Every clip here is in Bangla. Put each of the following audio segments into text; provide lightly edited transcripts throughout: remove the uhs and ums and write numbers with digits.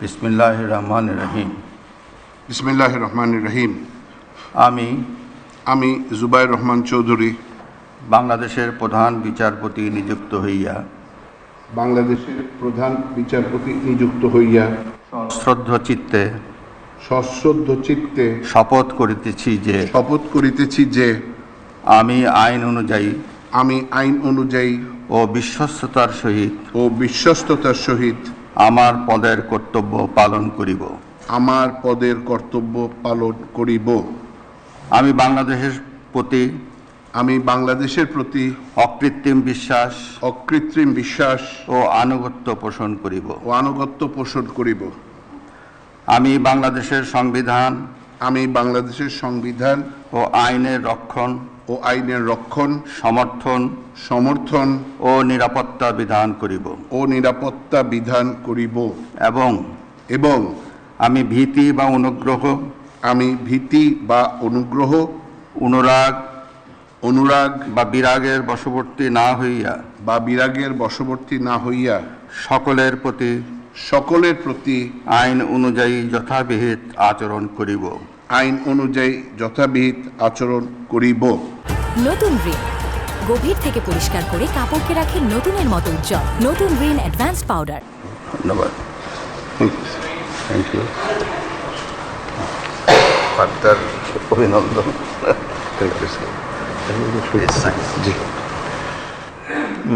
বিসমিল্লাহির রহমানির রহিম। বিসমিল্লাহির রহমানির রহিম। আমি জুবাইর রহমান চৌধুরী বাংলাদেশের প্রধান বিচারপতি নিযুক্ত হইয়া সশ্রদ্ধ চিত্তে শপথ করিতেছি যে আমি আইন অনুযায়ী ও বিশ্বস্ততার সহিত আমার পদের কর্তব্য পালন করিব। আমি বাংলাদেশের প্রতি অকৃত্রিম বিশ্বাস ও আনুগত্য পোষণ করিব। আমি বাংলাদেশের সংবিধান ও আইনের রক্ষণ সমর্থন ও নিরাপত্তা বিধান করিব এবং আমি ভীতি বা অনুরাগ বা বিরাগের বশবর্তী না হইয়া সকলের প্রতি আইন অনুযায়ী যথাবিহিত আচরণ করিব। নতুন রিন গভীর থেকে পরিষ্কার করে কাপড়কে রাখে নতুনের মতো উজ্জ্বল। নতুন রিন অ্যাডভান্স পাউডার। ধন্যবাদ। Thank you. অভিনন্দন।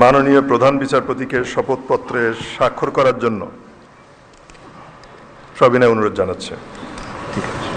মাননীয় প্রধান বিচারপতিকে শপথপত্রে স্বাক্ষর করার জন্য সবিনয় অনুরোধ জানাচ্ছে। ঠিক আছে।